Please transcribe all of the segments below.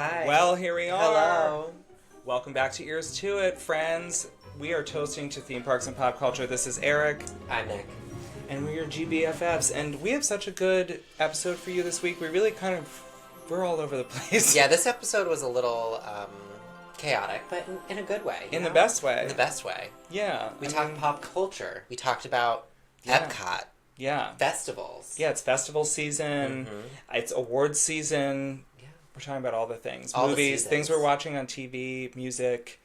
Hi. Well, here we are. Hello. Welcome back to Ears to It, friends. We are toasting to theme parks and pop culture. This is Eric. I'm Nick. And we are GBFFs. And we have such a good episode for you this week. We really we're all over the place. Yeah, this episode was a little chaotic, but in a good way. In the best way. In the best way. Yeah. We talked pop culture. We talked about EPCOT. Yeah. Festivals. Yeah, it's festival season. Mm-hmm. It's awards season. Yeah. We're talking about all the things. All movies, things we're watching on TV, music.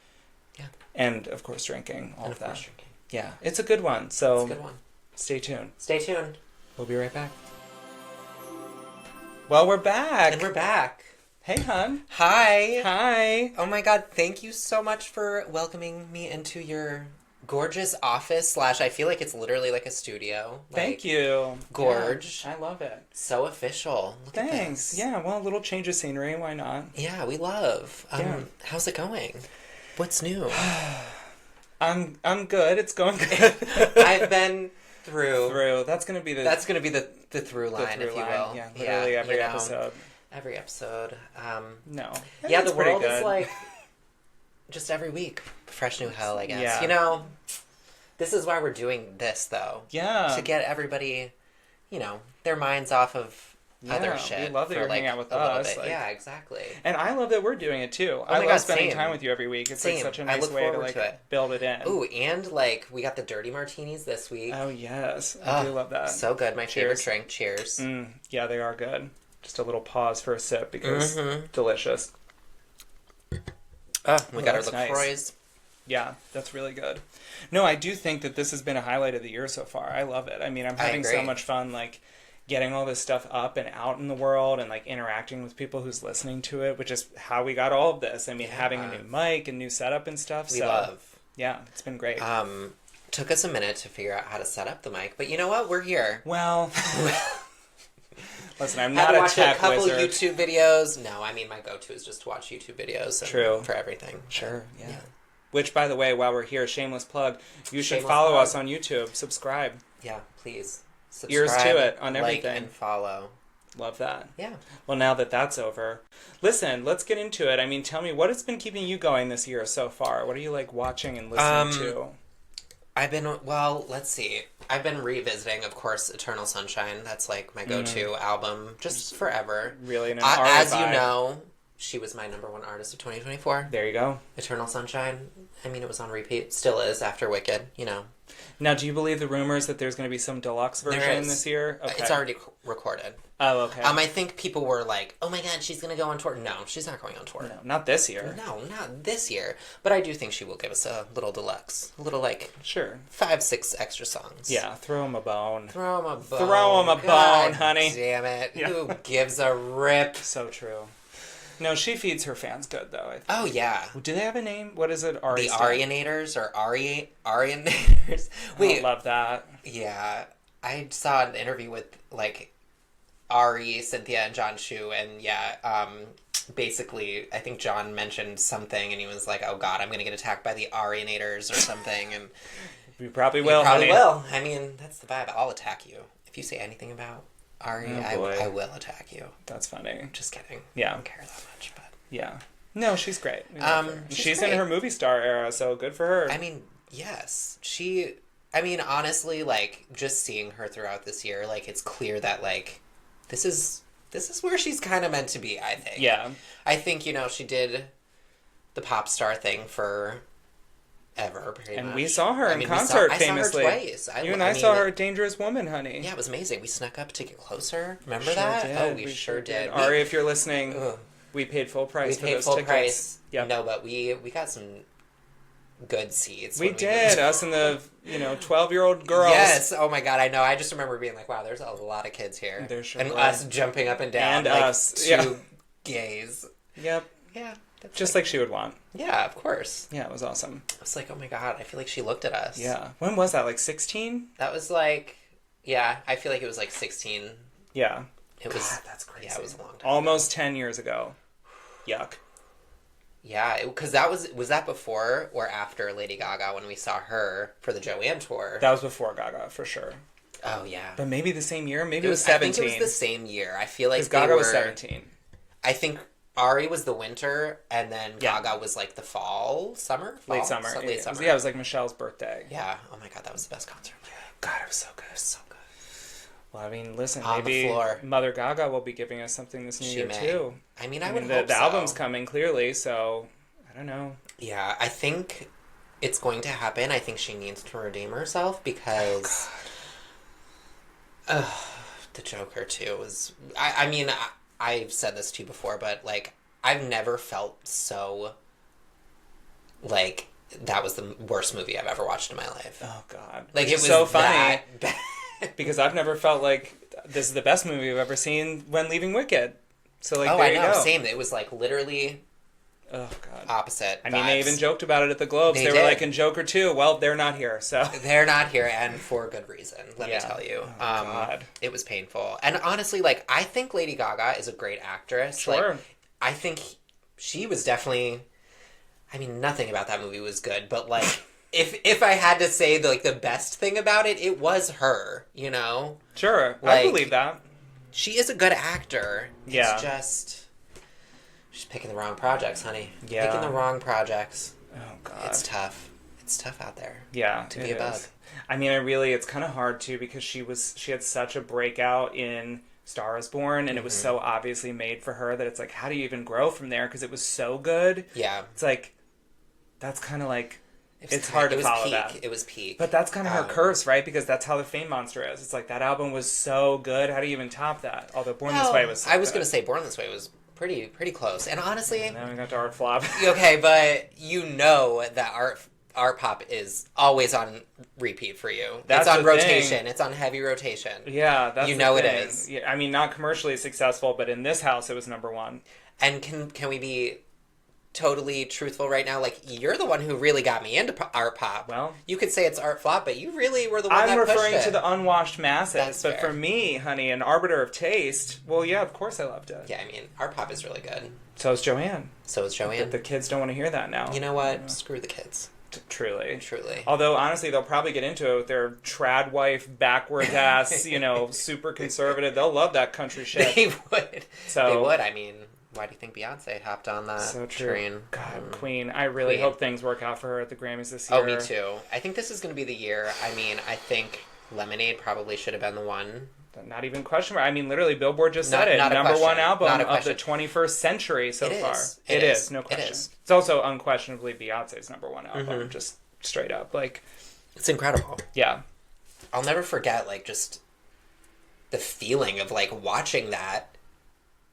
Yeah. And, of course, drinking. All of that. Drinking. Yeah. It's a good one. So it's a good one. Stay tuned. Stay tuned. We'll be right back. Well, we're back. And we're back. Hey, hon. Hi. Hi. Oh my god, thank you so much for welcoming me into your gorgeous office / I feel like it's literally like a studio. Thank you. Gorge. Yeah, I love it. So official. Look Thanks. at this. Yeah, well, a little change of scenery. Why not? Yeah, we love. Yeah. How's it going? What's new? I'm good. It's going good. I've been through. That's gonna be the through line, if you will. Yeah, literally every episode. Every episode. No. Yeah, the world is like just every week, fresh new hell, I guess. Yeah. You know, this is why we're doing this, though. Yeah. To get everybody, their minds off of other shit. We love that you're hanging out with us. Yeah, exactly. And I love that we're doing it too. Oh I love spending time with you every week. It's like such a nice way to build it in. Ooh, and we got the dirty martinis this week. Oh yes, I do love that. So good, my favorite drink. Cheers. Yeah, they are good. Just a little pause for a sip because delicious. Oh, we got our LaCroix. Nice. Yeah, that's really good. No, I do think that this has been a highlight of the year so far. I love it. I mean, I'm having so much fun, getting all this stuff up and out in the world and, interacting with people who's listening to it, which is how we got all of this. I mean, having a new mic and new setup and stuff. We love. Yeah, it's been great. Took us a minute to figure out how to set up the mic, but you know what? We're here. Well... Listen, I'm not a tech wizard. A couple YouTube videos. No, I mean, my go-to is just to watch YouTube videos. True. For everything. Sure, yeah. Which, by the way, while we're here, shameless plug, you should follow us on YouTube. Subscribe. Yeah, please. Subscribe, Ears to It on everything. Like and follow. Love that. Yeah. Well, now that that's over, listen, let's get into it. I mean, tell me, what has been keeping you going this year so far? What are you, watching and listening to? Let's see. I've been revisiting, of course, Eternal Sunshine. That's my go-to album, just forever. Really an as you know, she was my number one artist of 2024. There you go. Eternal Sunshine. I mean, it was on repeat. Still is after Wicked, Now, do you believe the rumors that there's going to be some deluxe version this year? Okay. It's already recorded. Oh, okay. I think people were like, oh my god, she's going to go on tour. No, she's not going on tour. No, not this year. No, not this year. But I do think she will give us a little deluxe. A little, Sure. 5-6 extra songs. Yeah, throw him a bone. Throw him a bone. Throw him a bone, honey. Damn it. Yeah. Who gives a rip? So true. No, she feeds her fans good, though. I think. Oh, yeah. Do they have a name? What is it? The Arianators or Arianators? I love that. Yeah. I saw an interview with, Ari, Cynthia, and John Chu, and basically, I think John mentioned something, and he was like, oh god, I'm going to get attacked by the Arianators or something, and... We probably will, honey. Will. I mean, that's the vibe. I'll attack you. If you say anything about Ari, I will attack you. That's funny. Just kidding. Yeah. I don't care that much, but... Yeah. No, she's great. She's great. In her movie star era, so good for her. I mean, yes. Honestly, just seeing her throughout this year, it's clear that, this is where she's kind of meant to be, I think. Yeah. I think, she did the pop star thing for ever, pretty much. And we saw her in concert, famously. I saw her twice. You and I saw her at Dangerous Woman, honey. Yeah, it was amazing. We snuck up to get closer. Remember that? Did. Oh, we sure did. Ari, if you're listening, we paid full price for those tickets. We paid full price. Yep. No, but we got some good seats. We did. Us and the 12-year-old girls. Yes. Oh my god, I know. I just remember being like, wow, there's a lot of kids here. There sure and were. Us jumping up and down. And us. Two gays. Yep. Yeah. Just like she would want. Yeah, of course. Yeah, it was awesome. I was like, oh my god, I feel like she looked at us. Yeah. When was that? 16? That was yeah, I feel like it was 16. Yeah. It was. God, that's crazy. Yeah, it was a long time Almost 10 years ago. Yuck. Yeah, because was that before or after Lady Gaga when we saw her for the Joanne tour? That was before Gaga, for sure. Oh, yeah. But maybe the same year? Maybe it was 17. I think it was the same year. I feel like because Gaga was 17. I think Ari was the winter, and then Gaga was like the summer? Late summer. Late summer. Yeah, it was like Michelle's birthday. Yeah. Oh my God, that was the best concert. God, it was so good. So good. Well, I mean, listen, On maybe the floor. Mother Gaga will be giving us something this new year too. I mean, I would hope the album's coming clearly, so I don't know. Yeah, I think it's going to happen. I think she needs to redeem herself because the Joker too was. I mean, I've said this to you before, but like I've never felt so like that was the worst movie I've ever watched in my life. Oh God, like it was so funny because I've never felt like this is the best movie I've ever seen when leaving Wicked. So like, there you go. Same. It was like literally. Oh God. Opposite. I mean, they even joked about it at the Globes. They were like, in Joker 2, well, they're not here, so. They're not here, and for good reason, let me tell you. Oh, God. It was painful. And honestly, like, I think Lady Gaga is a great actress. Sure. Like, I think she was definitely, I mean, nothing about that movie was good, but like, if I had to say, the best thing about it, it was her, you know? Sure, like, I believe that. She is a good actor. Yeah. It's just... She's picking the wrong projects, honey. Yeah. Picking the wrong projects. Oh, God. It's tough. It's tough out there. Yeah, to be a bug. I mean, it's kind of hard, too, because she had such a breakout in Star is Born, and it was so obviously made for her that it's like, how do you even grow from there? Because it was so good. Yeah. It's like, that's kind of like, it's hard to follow that. It was peak. But that's kind of her curse, right? Because that's how the Fame Monster is. It's like, that album was so good. How do you even top that? Although Born This Way was so I was going to say Born This Way was pretty close. And honestly... Now we got to Art Flop. Okay, but you know that Art Pop is always on repeat for you. It's on rotation. Thing. It's on heavy rotation. Yeah, that's you know it is. Yeah, I mean, not commercially successful, but in this house it was number one. And can we be totally truthful right now? Like, you're the one who really got me into Art Pop. Well, you could say it's Art Flop, but you really were the one I'm that pushed it. I'm referring to the unwashed masses. That's but fair. For me, honey, an arbiter of taste, well, yeah, of course I loved it. Yeah, I mean, Art Pop is really good. So is Joanne. So is Joanne. But the kids don't want to hear that now. You know what? Screw the kids. Truly. Although, honestly, they'll probably get into it with their trad wife, backwards ass, super conservative. They'll love that country shit. They would. So, they would. I mean, why do you think Beyonce hopped on that train? God, Queen. I really hope things work out for her at the Grammys this year. Oh, me too. I think this is going to be the year. I mean, I think Lemonade probably should have been the one. Not even question mark. I mean, literally, Billboard just said it. Number one album of the 21st century so far. It is, no question. It is. It's also unquestionably Beyonce's number one album, just straight up. Like, it's incredible. Yeah. I'll never forget, like, just the feeling of, like, watching that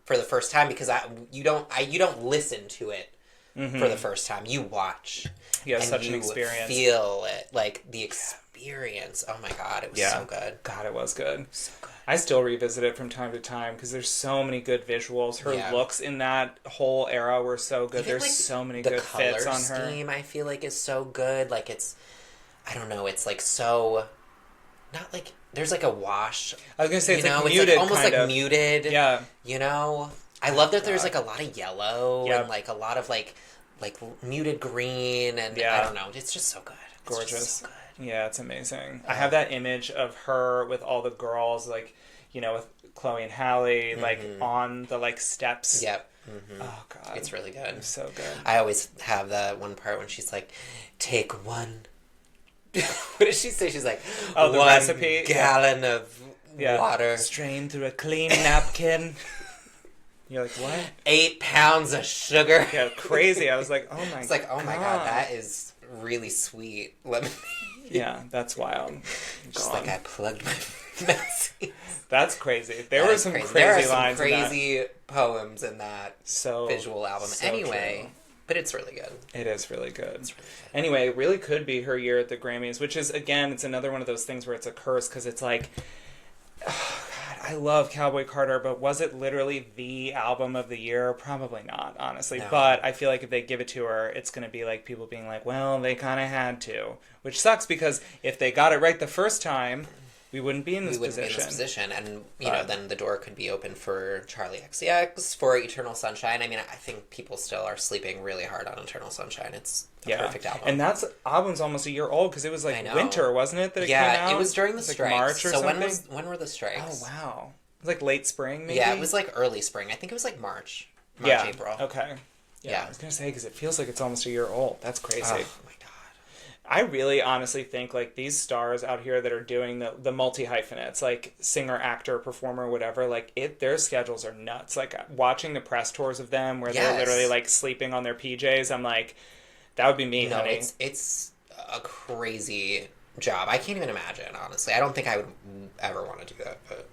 for the first time, because you don't listen to it for the first time. You watch. Yeah, such an experience. Feel it, like the experience. Oh my God, it was so good. God, it was good. So good. I still revisit it from time to time because there's so many good visuals. Her looks in that whole era were so good. There's so many good fits on her. The color scheme, I feel like, is so good. Like, it's, I don't know, it's like so, not like, there's like a wash. I was going to say, it's like it's muted, like almost like muted. Yeah. You know? I love that there's like a lot of yellow and like a lot of like muted green, and I don't know. It's just so good. It's gorgeous. Just so good. Yeah, it's amazing. I have that image of her with all the girls, like, with Chloe and Halle, like, on the, like, steps. Yep. Mm-hmm. Oh, God. It's really good. It's so good. I always have that one part when she's like, take one. What does she say? She's like, the recipe? Gallon of water. Strain through a clean napkin. You're like, what? 8 pounds of sugar. Yeah, crazy. I was like, oh, my God. It's like, oh, my God, that is really sweet lemonade. Yeah, that's wild. Just like I plugged my messy. That's crazy. There were some crazy lines. There are some crazy poems in that visual album. So anyway, true. But it's really good. It is really good. It's really good. Anyway, it really could be her year at the Grammys, which is, again, it's another one of those things where it's a curse because it's like, oh, God, I love Cowboy Carter, but was it literally the album of the year? Probably not, honestly. No. But I feel like if they give it to her, it's going to be like people being like, well, they kind of had to. Which sucks because if they got it right the first time, we wouldn't be in this position. And, then the door could be open for Charlie XCX, for Eternal Sunshine. I mean, I think people still are sleeping really hard on Eternal Sunshine. It's a perfect album. And that album's almost a year old because it was like winter, wasn't it, that it came out? Yeah, it was during the strikes. Like March or something? When were the strikes? Oh, wow. It was like late spring, maybe? Yeah, it was like early spring. I think it was like March. March, April. Okay. Yeah, I was gonna say because it feels like it's almost a year old. That's crazy. Oh my god. I really honestly think like these stars out here that are doing the multi-hyphenates, like singer, actor, performer, whatever, like their schedules are nuts. Like watching the press tours of them where they're literally like sleeping on their PJs, I'm like, that would be me, honey. It's a crazy job. I can't even imagine, honestly. I don't think I would ever want to do that, but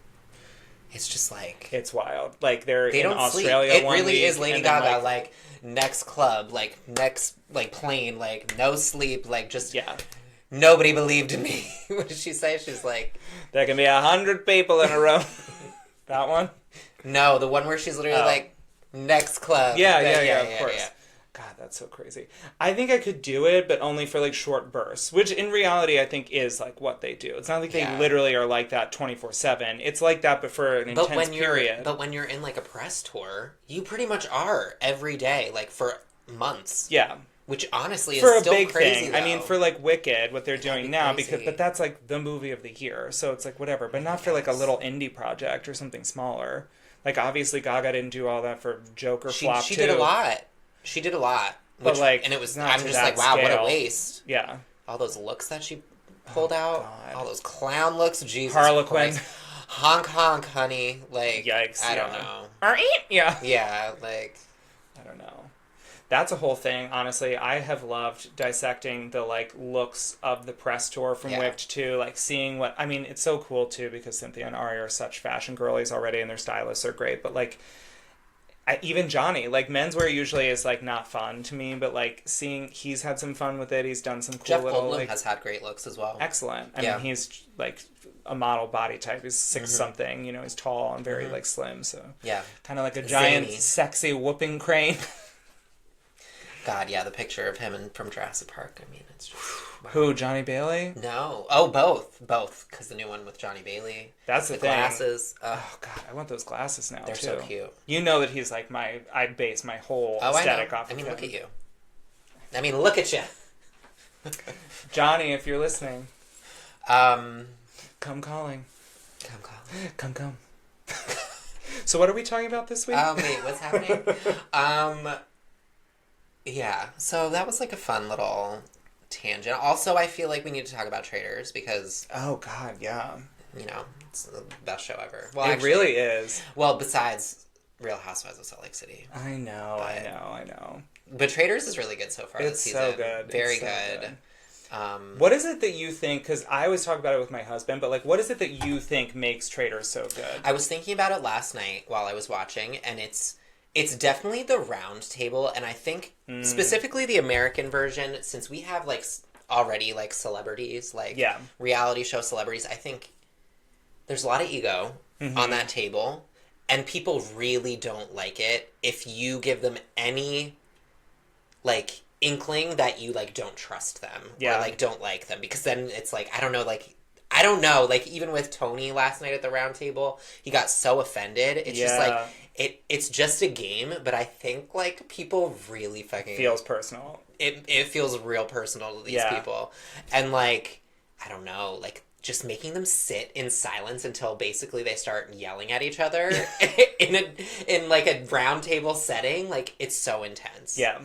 it's just like... It's wild. Like, they don't in Australia sleep. It one really week, is Lady Gaga, like, next club, like, next, like, plane, like, no sleep, like, just... Yeah. Nobody believed in me. What did she say? She's like... There can be 100 people in a room. That one? No, the one where she's literally like, next club. Yeah, of course. Yeah. God, that's so crazy. I think I could do it, but only for like short bursts, which in reality I think is like what they do. It's not like they literally are like that 24/7. It's like that, but for an intense period. But when you're in like a press tour, you pretty much are every day, like for months. Yeah. Which honestly is for a still big crazy, thing. though. I mean, for like Wicked, what they're doing now, crazy. but that's like the movie of the year, so it's like whatever. But not for like a little indie project or something smaller. Like obviously Gaga didn't do all that for Joker flop too. She did a lot. She did a lot. But like, and it was, not I'm just like, wow, scale. what a waste. Yeah. All those looks that she pulled out. God. All those clown looks. Jesus Harlequin. Christ. Honk, honk, honey. Like, yikes. I don't know. Yeah. Yeah, like. I don't know. That's a whole thing, honestly. I have loved dissecting the, like, looks of the press tour from Wicked too. Like, seeing what... I mean, it's so cool, too, because Cynthia and Ari are such fashion girlies already, and their stylists are great. But, like, even Johnny, like, menswear usually is, like, not fun to me. But, like, seeing... He's had some fun with it. He's done some cool Jeff little... Goldblum like, has had great looks as well. Excellent. I mean, he's, like, a model body type. He's 6-something. You know, he's tall and very, like, slim. So, kind of like a giant, sexy whooping crane. God, yeah, the picture of him from Jurassic Park. I mean, it's just... Wow. Who, Johnny Bailey? No. Oh, both. Both. Because the new one with Johnny Bailey. That's the thing. Glasses. Oh, God, I want those glasses now, They're too. so cute. You know that he's like I'd base my whole aesthetic off of him. I mean, look at you. I mean, look at you. Johnny, if you're listening. Come calling. Come calling. Come. So what are we talking about this week? Wait, what's happening? Yeah, so that was like a fun little tangent. Also, I feel like we need to talk about Traitors because... Oh, God, yeah. You know, it's the best show ever. Well, it actually, really is. Well, besides Real Housewives of Salt Lake City. I know. But Traitors is really good so far this season. It's so good. Very good. What is it that you think, because I always talk about it with my husband, but like, what is it that you think makes Traitors so good? I was thinking about it last night while I was watching, and it's definitely the round table, and I think specifically the American version, since we have like already like celebrities, like reality show celebrities, I think there's a lot of ego on that table, and people really don't like it if you give them any like inkling that you like don't trust them or like don't like them, because then it's like I don't know, like even with Tony last night at the round table, he got so offended. It's just like it's just a game, but I think like people really fucking feels personal. It feels real personal to these people, and like I don't know, like just making them sit in silence until basically they start yelling at each other in like a round table setting, like it's so intense. Yeah.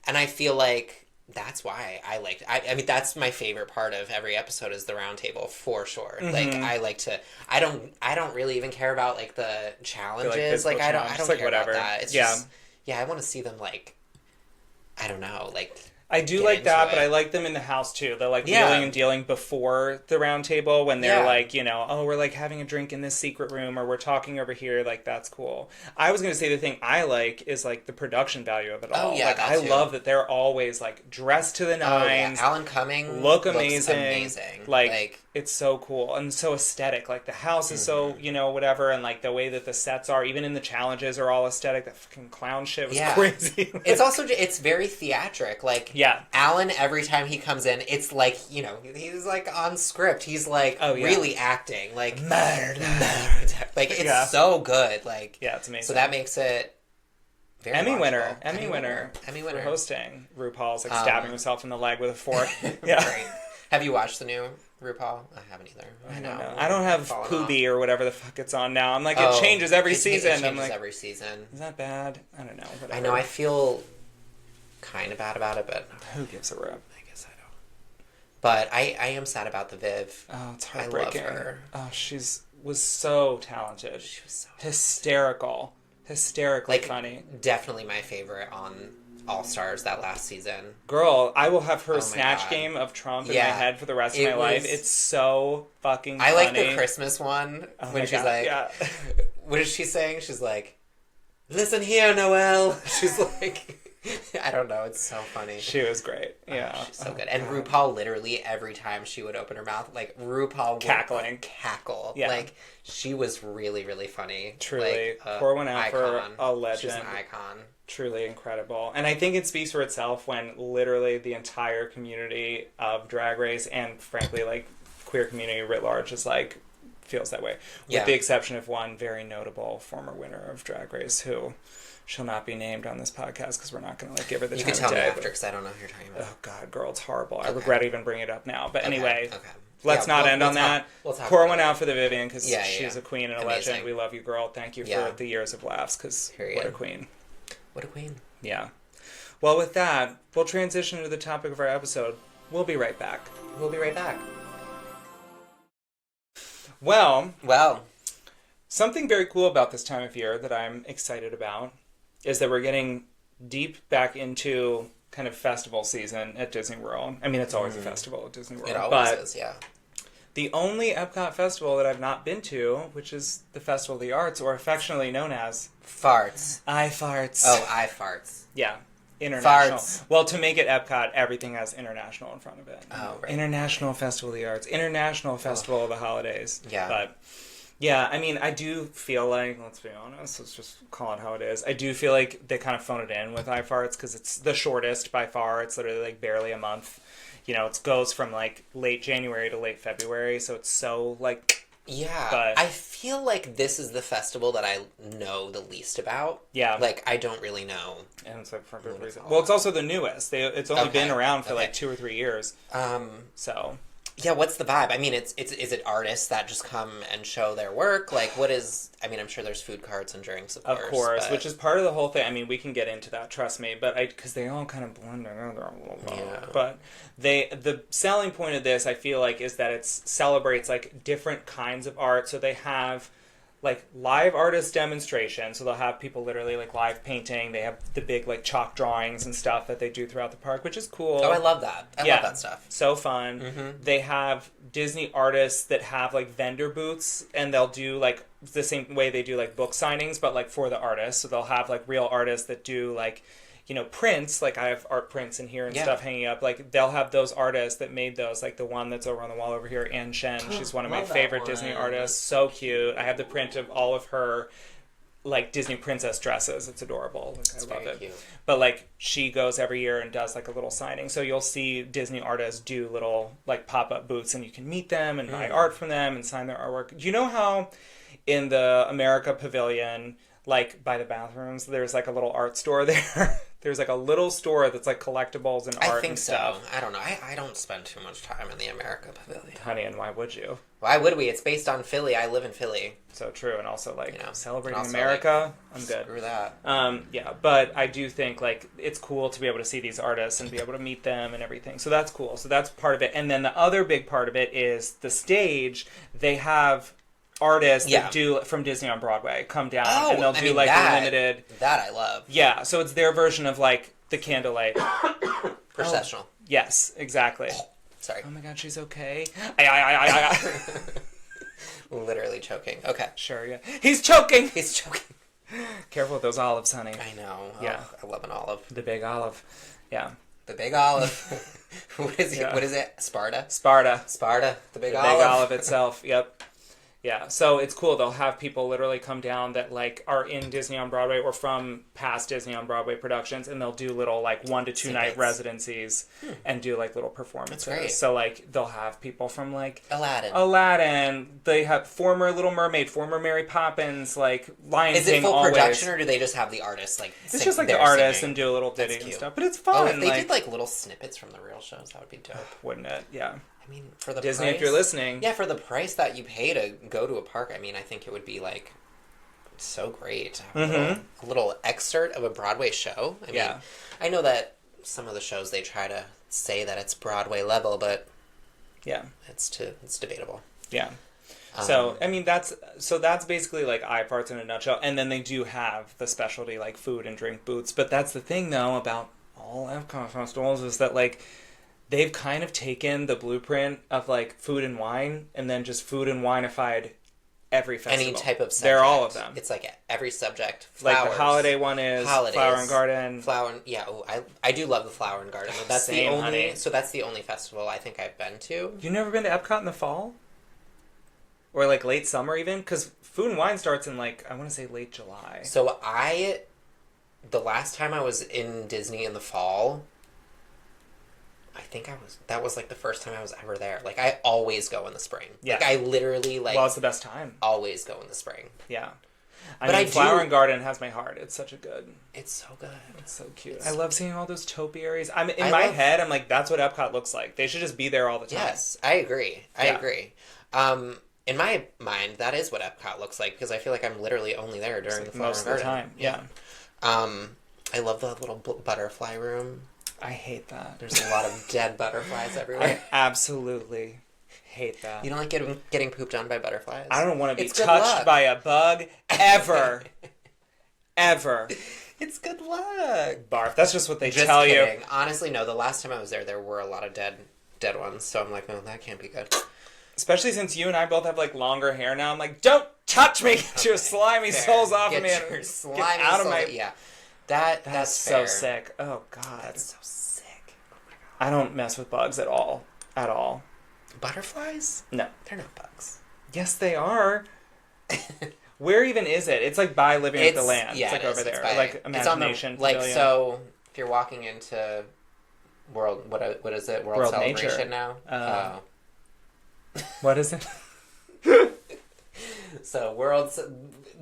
And I feel like that's why I liked I mean, that's my favorite part of every episode is the round table, for sure. Like, I like to... I don't really even care about, like, the challenges. Like, I don't care about that. It's just... Yeah, I want to see them, like... I don't know, like... I do like that, but I like them in the house too. They're like wheeling and dealing before the round table when they're like, you know, oh, we're like having a drink in this secret room or we're talking over here. Like, that's cool. I was going to say the thing I like is like the production value of it all. Like, I love that they're always like dressed to the nines. Alan Cumming look amazing. Like, it's so cool and so aesthetic. Like, the house is so, you know, whatever. And like the way that the sets are, even in the challenges, are all aesthetic. That fucking clown shit was crazy. It's also, it's very theatric. Like, Alan, every time he comes in, it's like, you know, he's like on script. He's like really acting. Like, murder. Like, it's so good. Like, it's amazing. So that makes it very Emmy watchable. winner For hosting. RuPaul's like stabbing himself in the leg with a fork. Great. Have you watched the new RuPaul? I haven't either. I don't know. I don't have Poobie or whatever the fuck it's on now. I'm like, it changes every season. It changes I'm like, every season. Is that bad? I don't know. Whatever. I know. I feel kind of bad about it, but who gives a rip? I guess I don't. But I am sad about the Viv. Oh, it's heartbreaking. I love her. Oh, was so talented. She was so hysterical. Hysterically funny. Definitely my favorite on All Stars that last season. Girl, I will have her snatch game of Trump in my head for the rest of my life. It's so fucking funny. I like the Christmas one when she's like, what is she saying? She's like, listen here, Noelle. She's like, I don't know. It's so funny. She was great. Yeah. She's so good. And RuPaul, literally, every time she would open her mouth, like, RuPaul cackling. Would cackle. Yeah. Like, she was really, really funny. Truly. Like, pour one out for a legend. She's an icon. Truly incredible. And I think it speaks for itself when literally the entire community of Drag Race and, frankly, like, queer community writ large is, like, feels that way. With the exception of one very notable former winner of Drag Race who shall not be named on this podcast because we're not going to, like, give her the time of day. You can tell me after because I don't know who you're talking about. Oh, God, girl, it's horrible. I regret even bringing it up now. But anyway, okay. Let's not end on that. Pour one out for the Vivian because she's a queen and a legend. We love you, girl. Thank you for the years of laughs because what a queen. What a queen. Yeah. Well, with that, we'll transition to the topic of our episode. We'll be right back. We'll be right back. Well, something very cool about this time of year that I'm excited about is that we're getting deep back into kind of festival season at Disney World. I mean, it's always a festival at Disney World. It always is, yeah. The only EPCOT Festival that I've not been to, which is the Festival of the Arts, or affectionately known as... iFARTS. iFARTS. Oh, iFARTS. Yeah. International. Farts. Well, to make it EPCOT, everything has international in front of it. Oh, right. International Festival of the Arts. International Festival of the Holidays. Yeah. But... yeah, I mean, I do feel like, let's be honest, let's just call it how it is. I do feel like they kind of phoned it in with iFARTS because it's the shortest by far. It's literally like barely a month. You know, it goes from like late January to late February, so it's so like... yeah, but... I feel like this is the festival that I know the least about. Yeah. Like, I don't really know. And it's like for good reason. Well, it's also the newest. It's only been around for like 2 or 3 years. So... yeah, what's the vibe? I mean, is it artists that just come and show their work? Like, what is... I mean, I'm sure there's food carts and drinks, of course. But... which is part of the whole thing. I mean, we can get into that, trust me. But because they all kind of blend together a little bit. Yeah. But the selling point of this, I feel like, is that it celebrates, like, different kinds of art. So they have... like live artist demonstrations, so they'll have people literally like live painting. They have the big like chalk drawings and stuff that they do throughout the park, which is cool. Oh, I love that. I love that stuff. So fun. Mm-hmm. They have Disney artists that have like vendor booths, and they'll do like the same way they do like book signings, but like for the artists. So they'll have like real artists that do like, you know, prints, like I have art prints in here and stuff hanging up. Like, they'll have those artists that made those, like the one that's over on the wall over here, Ann Shen. She's one of my favorite Disney artists. So cute. I have the print of all of her, like, Disney princess dresses. It's adorable. Like, I love it. Cute. But, like, she goes every year and does, like, a little signing. So you'll see Disney artists do little, like, pop-up booths, and you can meet them and buy art from them and sign their artwork. Do you know how in the America Pavilion, like, by the bathrooms, there's, like, a little art store there? There's like a little store that's like collectibles and art and stuff. I think so. I don't know. I don't spend too much time in the America Pavilion. Honey, and why would you? Why would we? It's based on Philly. I live in Philly. So true. And also, like, you know, celebrating also, America, like, I'm good. Screw that. Yeah, but I do think, like, it's cool to be able to see these artists and be able to meet them and everything. So that's cool. So that's part of it. And then the other big part of it is the stage. They have... artists that do from Disney on Broadway come down and they'll do like limited. That I love. Yeah, so it's their version of like the candlelight processional. Oh, yes, exactly. Sorry. Oh my God, she's okay. Literally choking. Okay. Sure. Yeah. He's choking. He's choking. Careful with those olives, honey. I know. Yeah. Oh, I love an olive. The big olive. Yeah. The big olive. What is it? Yeah. What is it? Sparta. The big olive. The big olive itself. Yep. Yeah, so it's cool. They'll have people literally come down that like are in Disney on Broadway or from past Disney on Broadway productions, and they'll do little like 1 to 2 night residencies and do like little performances. That's great. So like they'll have people from like Aladdin. They have former Little Mermaid, former Mary Poppins, like Lion King. Is it full production, or do they just have the artists like? It's just like the artists and do a little ditty and stuff. But it's fun. Oh, if they did like little snippets from the real shows, that would be dope. Wouldn't it? Yeah. I mean, for the Disney, price, if you're listening. Yeah, for the price that you pay to go to a park, I mean, I think it would be, like, so great. A little excerpt of a Broadway show. I mean, I know that some of the shows, they try to say that it's Broadway level, but yeah, it's debatable. Yeah. So, I mean, that's basically, like, iFARTS in a nutshell. And then they do have the specialty, like, food and drink booths. But that's the thing, though, about all EPCOT festivals is that, like, they've kind of taken the blueprint of, like, food and wine and then just food and wine-ified every festival. Any type of subject. They're all of them. It's, like, every subject. Flowers. Like, the holiday one is Holidays, Flower and Garden. Yeah, I do love the Flower and Garden. That's Same, the only, honey. So that's the only festival I think I've been to. You've never been to EPCOT in the fall? Or, like, late summer, even? Because Food and Wine starts in, like, I want to say late July. So the last time I was in Disney in the fall, I think that was, like, the first time I was ever there. Like, I always go in the spring. Yeah. Like, I literally, like... Well, it's the best time. Always go in the spring. Yeah. I mean, Flower and Garden has my heart. It's such a good... It's so good. It's so cute. I love seeing all those topiaries. In my head, I'm like, that's what EPCOT looks like. They should just be there all the time. Yes, I agree. I agree. In my mind, that is what EPCOT looks like, because I feel like I'm literally only there during the Flower and Garden. Most of the time, yeah. I love the little butterfly room. I hate that. There's a lot of dead butterflies everywhere. I absolutely hate that. You don't like getting pooped on by butterflies? I don't want to be touched by a bug ever. Ever. It's good luck. Barf. That's just what they tell you. Honestly, no. The last time I was there were a lot of dead ones. So I'm like, no, that can't be good. Especially since you and I both have, like, longer hair now. I'm like, don't touch me! Get your slimy soles off of me. Get out of my... Yeah. That's so sick. Oh, God. That's so sick. Oh, my God. I don't mess with bugs at all. At all. Butterflies? No. They're not bugs. Yes, they are. Where even is it? It's, like, by Living with the Land. Yeah, it's, like, over there. Like, Imagination. It's on the, like, so, if you're walking into World... What is it? World Celebration Nature. Now? What is it? So,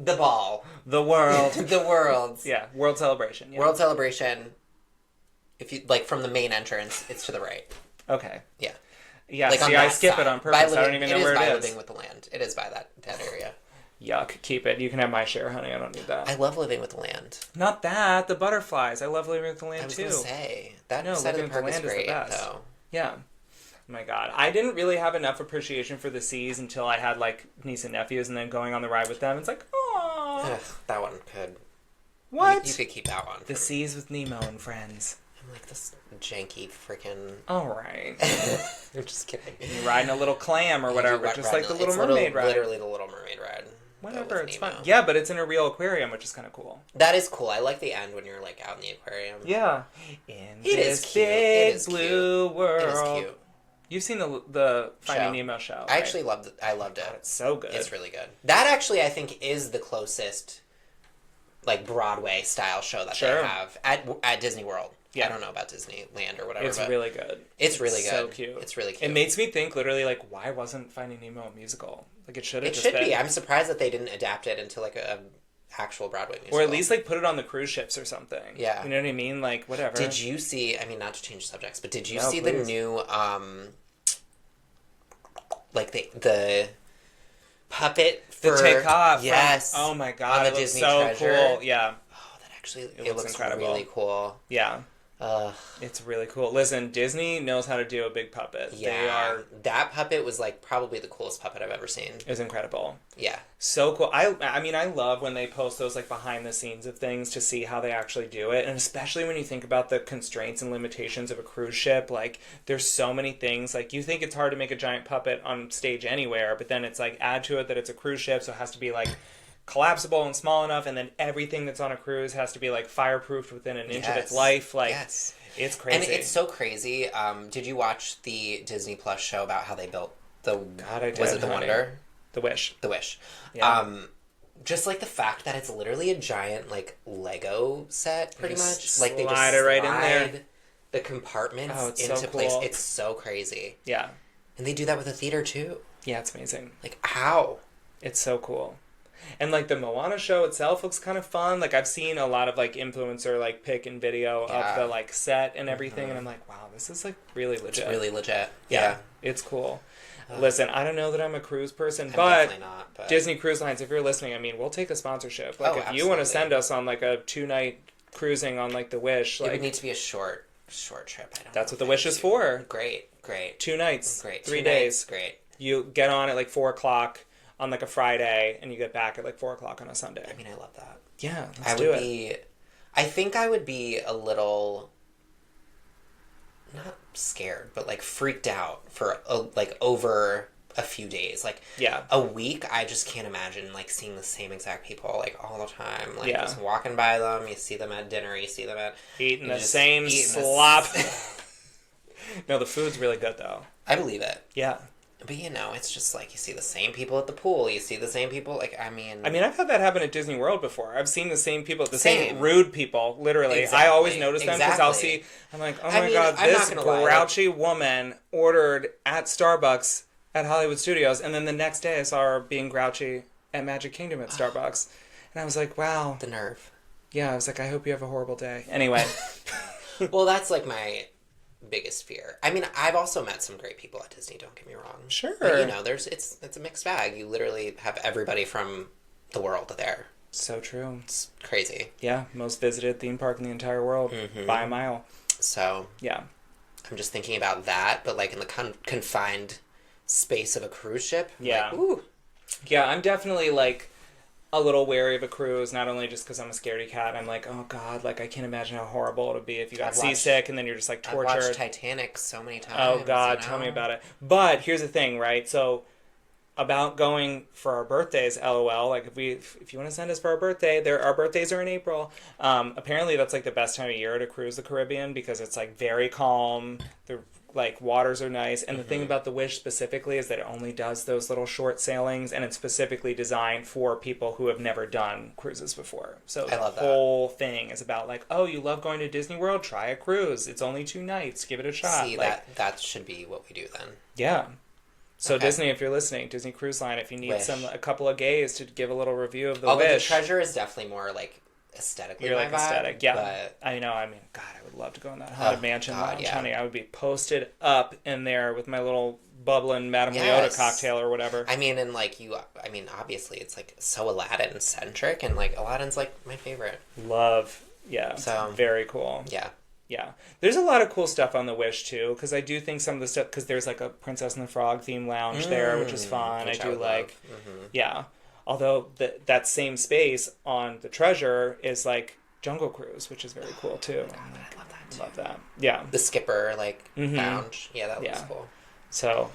the ball. The world. The world. Yeah, World Celebration. Yeah. World Celebration, if you, like, from the main entrance, it's to the right. Okay. Yeah. Yeah, like see, I skip it on purpose. I don't even know where it is. Living with the Land. It is by that area. Yuck, keep it. You can have my share, honey. I don't need that. I love Living with the Land. Not that. The butterflies. I love Living with the Land, too. I was going to say. That side of the park is great, though. Yeah. Oh my God. I didn't really have enough appreciation for the seas until I had, like, niece and nephews and then going on the ride with them. It's like, aww. That one could... What? You could keep that one. The Seas with Nemo and Friends. I'm like, this janky freaking... Alright. I'm just kidding. You're riding a little clam or whatever, just like the Little Mermaid ride. Literally the Little Mermaid ride. Whatever, it's fun. Yeah, but it's in a real aquarium, which is kind of cool. That is cool. I like the end when you're, like, out in the aquarium. Yeah. In this big blue world. It is cute. You've seen the Finding Nemo show. I actually loved it. I loved it. God, it's so good. It's really good. That actually, I think, is the closest, like, Broadway style show that they have at Disney World. Yeah. I don't know about Disneyland or whatever. It's really good. It's really good. So cute. It's really cute. It makes me think, literally, like, why wasn't Finding Nemo a musical? Like, it should have. It should be. I'm surprised that they didn't adapt it into, like, a actual Broadway musical. Or at least, like, put it on the cruise ships or something. Yeah. You know what I mean? Like, whatever. Did you see, I mean, not to change subjects, but did you see the new, like, the puppet for... The takeoff. Yes. Oh, my God. On the Disney so Treasure. Cool. Yeah. Oh, that actually... It looks incredible. Really cool. Yeah. It's really cool. Listen, Disney knows how to do a big puppet. Yeah, that puppet was, like, probably the coolest puppet I've ever seen. It was incredible. Yeah. So cool. I mean, I love when they post those, like, behind the scenes of things to see how they actually do it. And especially when you think about the constraints and limitations of a cruise ship, like, there's so many things. Like, you think it's hard to make a giant puppet on stage anywhere, but then it's, like, add to it that it's a cruise ship, so it has to be, like, collapsible and small enough, and then everything that's on a cruise has to be, like, fireproofed within an inch of its life. Like, it's crazy. And it's so crazy. Did you watch the Disney Plus show about how they built the... God, I did. Was it The Wonder? The Wish. The Wish. Yeah. Just, like, the fact that it's literally a giant, like, Lego set, pretty much. Like, they just slide it right in there. The compartments into so place. It's so crazy. Yeah. And they do that with a theater, too. Yeah, it's amazing. Like, how? It's so cool. And, like, the Moana show itself looks kind of fun. Like, I've seen a lot of, like, influencer, like, pic and video of the, like, set and everything. And I'm like, wow, this is, like, really legit. It's really legit. Yeah. It's cool. Listen, I don't know that I'm a cruise person, but Disney Cruise Lines, if you're listening, I mean, we'll take a sponsorship. Like, if you want to send us on, like, a 2-night cruising on, like, the Wish. Like, it would need to be a short trip. That's what the Wish is for. Great. 2 nights. Great. 3 days. Great. You get on at, like, 4 o'clock on, like, a Friday, and you get back at, like, 4 o'clock on a Sunday. I mean, I love that. Yeah, let's do it. I think I would be a little, not scared, but, like, freaked out for, like, over a few days. Like, a week, I just can't imagine, like, seeing the same exact people, like, all the time. Like, just walking by them, you see them at dinner, you see them at... Eating the same slop. No, the food's really good, though. I believe it. Yeah. But, you know, it's just, like, you see the same people at the pool. You see the same people, like, I mean, I've had that happen at Disney World before. I've seen the same people, the same rude people, literally. Exactly. I always notice them because I'll see, I'm like, oh my God, this grouchy woman ordered at Starbucks at Hollywood Studios, and then the next day I saw her being grouchy at Magic Kingdom at Starbucks. And I was like, wow. The nerve. Yeah, I was like, I hope you have a horrible day. Anyway. Well, that's, like, my biggest fear. I mean, I've also met some great people at Disney, don't get me wrong. Sure. But, you know, it's a mixed bag. You literally have everybody from the world there. So true. It's crazy. Yeah, most visited theme park in the entire world by a mile. So, yeah. I'm just thinking about that, but, like, in the confined space of a cruise ship. Yeah. Like, ooh. Yeah, I'm definitely, like, a little wary of a cruise, not only just because I'm a scaredy cat. I'm like, oh God, like, I can't imagine how horrible it would be if you got seasick and then you're just, like, tortured. I've watched Titanic so many times. Oh God, tell me about it. But here's the thing, right? So, about going for our birthdays, LOL, like, if you want to send us for our birthday, our birthdays are in April. Apparently that's, like, the best time of year to cruise the Caribbean because it's, like, very calm. The like, waters are nice. And the thing about the Wish specifically is that it only does those little short sailings, and it's specifically designed for people who have never done cruises before. So the whole thing is about, like, oh, you love going to Disney World? Try a cruise. It's only 2 nights. Give it a shot. See, like, that should be what we do then. Yeah. So Disney, if you're listening, Disney Cruise Line, if you need a couple of gays to give a little review of the Wish. The Treasure is definitely more, like, aesthetically you're, like, vibe, aesthetic. Yeah. But... I know. I mean, God, I would love to go in that haunted mansion lounge, honey. I would be posted up in there with my little bubbling Madame Leota cocktail or whatever. I mean, and, like, obviously it's, like, so Aladdin-centric, and, like, Aladdin's, like, my favorite. Love. Yeah. So, very cool. Yeah. Yeah. There's a lot of cool stuff on the Wish, too, because I do think some of the stuff, because there's, like, a Princess and the Frog theme lounge there, which is fun. Which I do like. Yeah. Although that same space on the Treasure is, like, Jungle Cruise, which is very cool, too. God, I love that, too. Love that. Yeah. The Skipper, like, lounge. Yeah, that looks cool. So,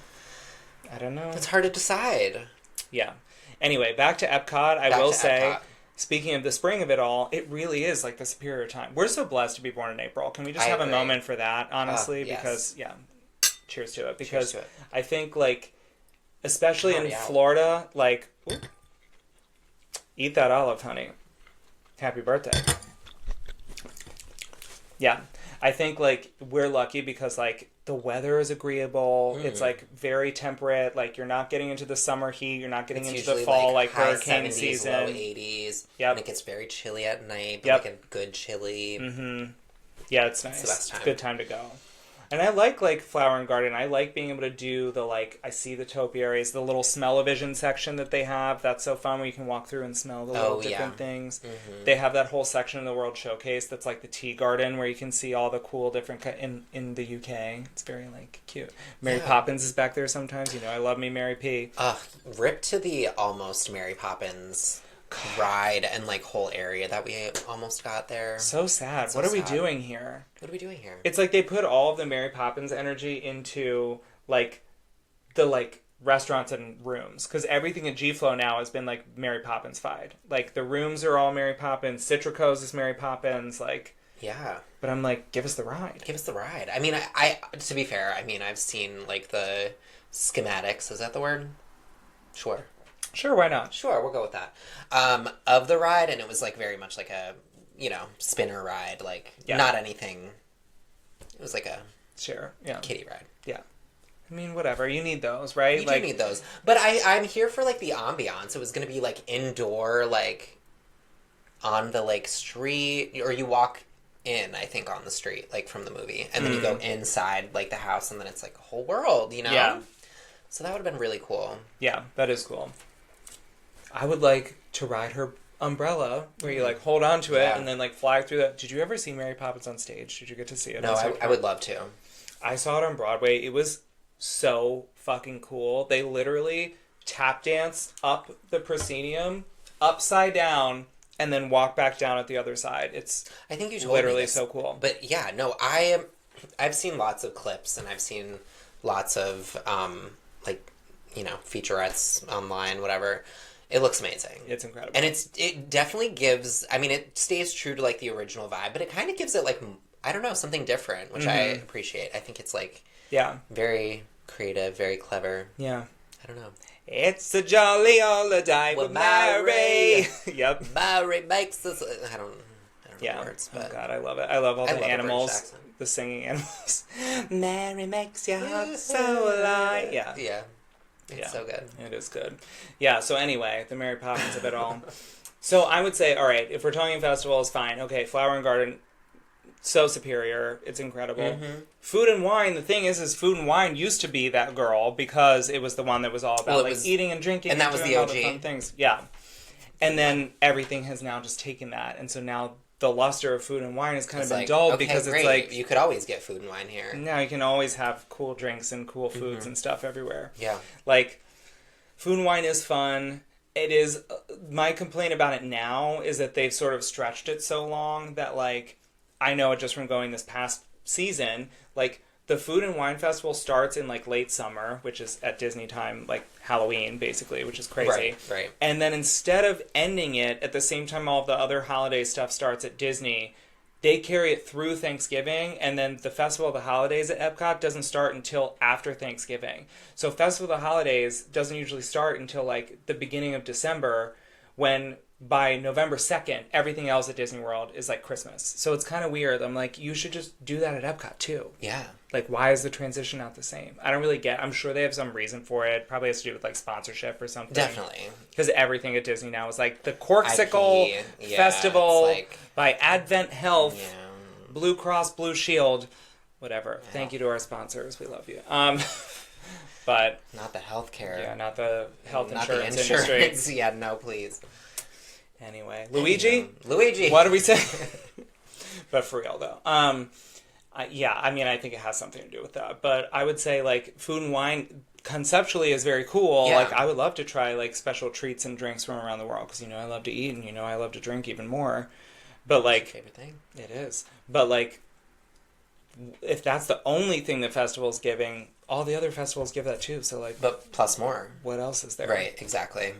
I don't know. It's hard to decide. Yeah. Anyway, back to EPCOT. I will say, speaking of the spring of it all, it really is, like, the superior time. We're so blessed to be born in April. Can we just have a moment for that, honestly? Because, cheers to it. Because I think, like, especially in Florida, like, eat that olive, honey. Happy birthday. Yeah. I think, like, we're lucky because, like, the weather is agreeable. It's, like, very temperate. Like, you're not getting into the summer heat. You're not getting into the fall, like hurricane 70s, season. Low 80s. Yep. And it gets very chilly at night, but, like, a good chilly. Yeah, it's nice. It's the best time. It's a good time to go. And I like Flower and Garden. I like being able to do the, like, I see the topiaries, the little smell-o-vision section that they have. That's so fun where you can walk through and smell the little different things. They have that whole section in the World Showcase that's, like, the tea garden where you can see all the cool different... in the UK. It's very, like, cute. Mary Poppins is back there sometimes. You know, I love me Mary P. Rip to the almost Mary Poppins ride and, like, whole area that we almost got there. So sad. What are we doing here? What are we doing here? It's like they put all of the Mary Poppins energy into, like, the, like, restaurants and rooms. Because everything at G-Flow now has been, like, Mary Poppins-fied. Like, the rooms are all Mary Poppins. Citrico's is Mary Poppins. Like... Yeah. But I'm like, give us the ride. Give us the ride. I mean, I to be fair, I mean, I've seen, like, the schematics. Is that the word? Sure. Sure, why not? Sure, we'll go with that. Of the ride, and it was, like, very much like a, you know, spinner ride. Like, not anything. It was like a kiddie ride. Yeah. I mean, whatever. You need those, right? You do need those. But I'm here for, like, the ambiance. It was going to be, like, indoor, like, on the, like, street. Or you walk in, I think, on the street, like, from the movie. And then you go inside, like, the house, and then it's, like, a whole world, you know? Yeah. So that would have been really cool. Yeah, that is cool. I would like to ride her umbrella, where you, like, hold on to it and then, like, fly through that. Did you ever see Mary Poppins on stage? Did you get to see it? No, I would love to. I saw it on Broadway. It was so fucking cool. They literally tap dance up the proscenium, upside down, and then walk back down at the other side. I think you told literally me this, so cool. But yeah, no, I've seen lots of clips, and I've seen lots of like, you know, featurettes online, whatever. It looks amazing. It's incredible. And it definitely gives, I mean, it stays true to, like, the original vibe, but it kind of gives it, like, I don't know, something different, which I appreciate. I think it's, like, very creative, very clever. Yeah. I don't know. It's a jolly holiday with Mary. Yep. Mary makes us... I don't know the words, but... Oh, God, I love it. I love all the animals. The singing animals. Mary makes your heart so light. Yeah. Yeah. It's so good. It is good. Yeah, so anyway, the Mary Poppins of it all. So I would say, all right, if we're talking festivals, fine. Okay, Flower and Garden, so superior. It's incredible. Mm-hmm. Food and Wine, the thing is Food and Wine used to be that girl because it was the one that was all about eating and drinking. And that was the OG. OG. All the fun things. Yeah. And then everything has now just taken that. And so now the luster of Food and Wine has kind of been dulled because great. It's like... You could always get Food and Wine here. Now you can always have cool drinks and cool foods and stuff everywhere. Yeah. Like, Food and Wine is fun. It is... my complaint about it now is that they've sort of stretched it so long that, like, I know it just from going this past season, like, the Food and Wine Festival starts in, like, late summer, which is at Disney time, like, Halloween, basically, which is crazy. Right. And then instead of ending it at the same time all of the other holiday stuff starts at Disney, they carry it through Thanksgiving, and then the Festival of the Holidays at Epcot doesn't start until after Thanksgiving. So Festival of the Holidays doesn't usually start until, like, the beginning of December, when by November 2nd, everything else at Disney World is, like, Christmas. So it's kind of weird. I'm like, you should just do that at Epcot, too. Yeah. Like, why is the transition not the same? I don't really get... I'm sure they have some reason for it. Probably has to do with, like, sponsorship or something. Definitely. Because everything at Disney now is, like, the Corksicle Festival like, by Advent Health, yeah. Blue Cross Blue Shield, whatever. Yeah. Thank you to our sponsors. We love you. But... Not the healthcare. Yeah, not the health not insurance the insurance industry. Yeah, no, please. Anyway, Luigi? Luigi. What do we say? But for real, though. Yeah, I mean, I think it has something to do with that. But I would say, like, Food and Wine conceptually is very cool. Yeah. Like, I would love to try, like, special treats and drinks from around the world. Because, you know, I love to eat and, you know, I love to drink even more. But, like... That's your favorite thing. It is. But, like, if that's the only thing the festival's giving, all the other festivals give that too. So, like... But plus more. What else is there? Right, exactly.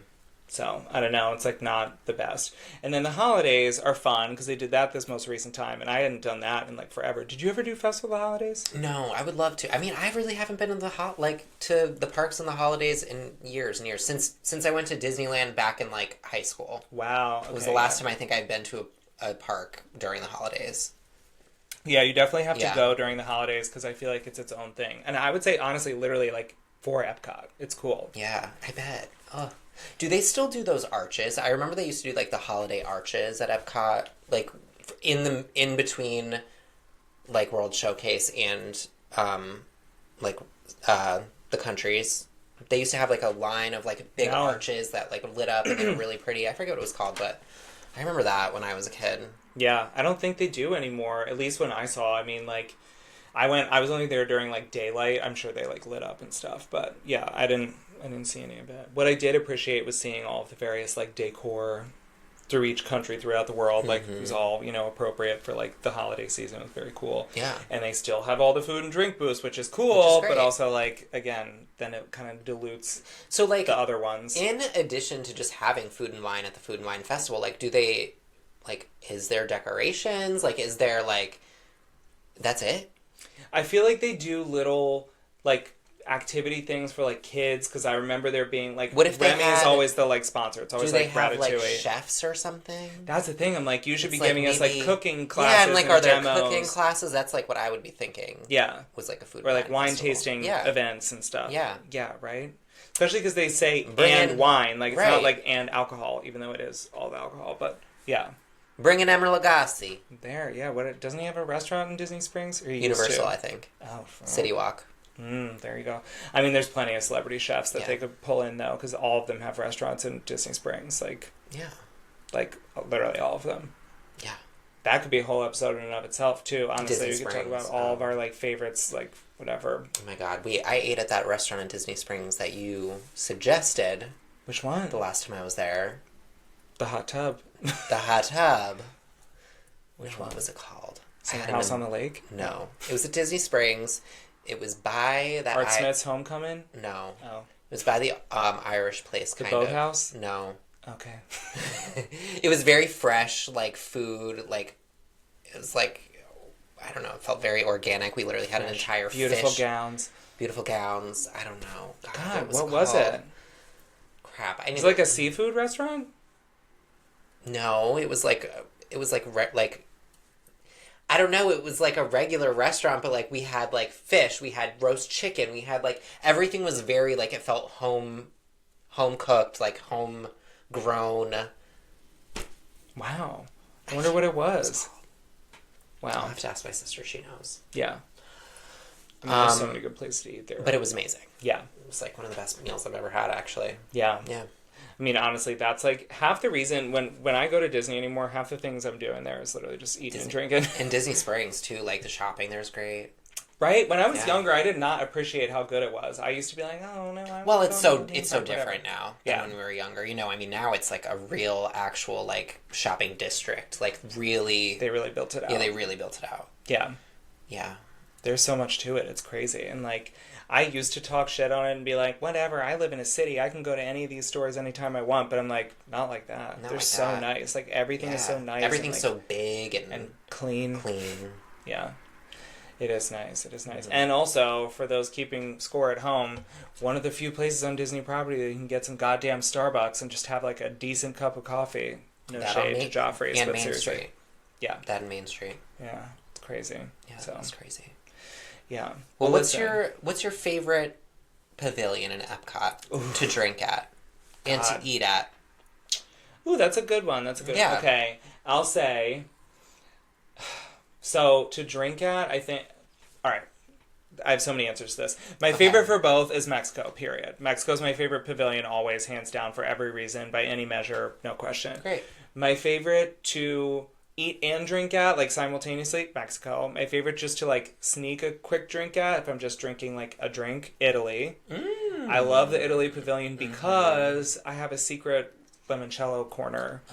So, I don't know. It's, like, not the best. And then the holidays are fun, because they did that this most recent time, and I hadn't done that in, like, forever. Did you ever do Festival of the Holidays? No, I would love to. I mean, I really haven't been in to the parks and the holidays in years and years. Since I went to Disneyland back in, like, high school. Wow. Okay, it was the last time I think I'd been to a park during the holidays. Yeah, you definitely have to go during the holidays, because I feel like it's its own thing. And I would say, honestly, literally, like, for Epcot. It's cool. Yeah, I bet. Oh. Do they still do those arches? I remember they used to do, like, the holiday arches at Epcot, like, in between, like, World Showcase and, like, the countries. They used to have, like, a line of, like, big arches that, like, lit up and they were really pretty. I forget what it was called, but I remember that when I was a kid. Yeah, I don't think they do anymore, at least when I saw. I mean, like, I was only there during, like, daylight. I'm sure they, like, lit up and stuff, but, yeah, I didn't see any of it. What I did appreciate was seeing all of the various, like, decor through each country throughout the world. Like, it was all, you know, appropriate for, like, the holiday season. It was very cool. Yeah. And they still have all the food and drink booths, which is cool, but also, like, again, then it kind of dilutes so, like, the other ones. In addition to just having Food and Wine at the Food and Wine Festival, like, do they, like, is there decorations? Like, is there, like, that's it? I feel like they do little, like, activity things for like kids, because I remember there being like, what if Remy is always the like sponsor. It's always like have Ratatouille. Like chefs or something? That's the thing. I'm like, you should be giving us like cooking classes. Yeah, I'm like, are there demos. cooking classes? That's like what I would be thinking. Yeah, was like a food or like wine festival. tasting events and stuff. Yeah, yeah, right. Especially because they say wine, like it's not like and alcohol, even though it is all the alcohol. But yeah. Bring in Emeril Lagasse. There, yeah. What doesn't he have a restaurant in Disney Springs? Or Universal, I think. Oh, City Walk. There you go. I mean, there's plenty of celebrity chefs that they could pull in though, because all of them have restaurants in Disney Springs. Like, like literally all of them. Yeah, that could be a whole episode in and of itself too. Honestly, Disney we could talk about all of our like favorites, like whatever. Oh my god, I ate at that restaurant in Disney Springs that you suggested. Which one? The last time I was there. The hot tub. The hot tub. Which one was it called? House on the Lake? No. It was at Disney Springs. It was by that... Art Smith's Homecoming? No. Oh. It was by the Irish place, kind of. The Boathouse? No. Okay. It was very fresh, like, food, like... It was like... I don't know. It felt very organic. We literally had an entire Beautiful fish. Beautiful gowns. I don't know. God, what was it? Crap. It was like a seafood restaurant? No, it was like I don't know, it was like a regular restaurant, but like we had like fish, we had roast chicken, we had like everything was very like it felt home cooked, like home grown. Wow. I wonder what it was. Wow. I'll have to ask my sister, she knows. Yeah. I mean, there's so many good places to eat there. But it was amazing. Yeah. It was like one of the best meals I've ever had, actually. Yeah. Yeah. I mean, honestly, that's like half the reason when I go to Disney anymore, half the things I'm doing there is literally just eating and drinking. And Disney Springs, too. Like, the shopping there is great. Right? When I was younger, I did not appreciate how good it was. I used to be like, oh, no, I Well, it's so different now than yeah. when we were younger. You know, I mean, now it's like a real, actual, like, shopping district. Like, really... They really built it out. Yeah, they really built it out. Yeah. Yeah. There's so much to it. It's crazy. And, like... I used to talk shit on it and be like, whatever, I live in a city. I can go to any of these stores anytime I want. But I'm like, not like that. They're like so that. Nice. Like, everything is so nice. Everything's and, like, so big and clean. Clean. Yeah. It is nice. It is nice. Mm-hmm. And also, for those keeping score at home, one of the few places on Disney property that you can get some goddamn Starbucks and just have, like, a decent cup of coffee. No shade to Joffrey's, and but Main seriously. Street. Yeah. That and Main Street. Yeah. It's crazy. Yeah, so. It's crazy. Yeah. Well, what's your favorite pavilion in Epcot to drink at and to eat at? Ooh, that's a good one. That's a good one. Okay. I'll say, so to drink at, I think, all right, I have so many answers to this. My favorite for both is Mexico, period. Mexico's my favorite pavilion, always, hands down, for every reason, by any measure, no question. Great. My favorite to eat and drink at, like, simultaneously, Mexico. My favorite just to, like, sneak a quick drink at, if I'm just drinking, like, a drink, Italy. I love the Italy pavilion because I have a secret limoncello corner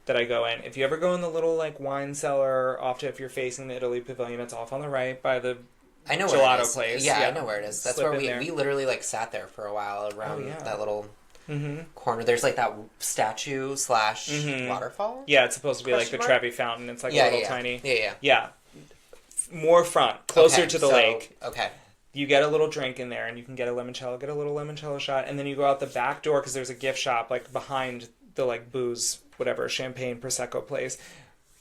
that I go in. If you ever go in the little, like, wine cellar, off to, if you're facing the Italy pavilion, it's off on the right by the gelato place. Yeah, I know where it is. That's where we literally, like, sat there for a while around that little... corner. There's like that statue / waterfall. Yeah, it's supposed to be like the Trevi Fountain. It's like a little tiny. Yeah. More front, closer to the lake. Okay. You get a little drink in there, and you can get a little limoncello shot, and then you go out the back door because there's a gift shop like behind the like booze, whatever, champagne prosecco place.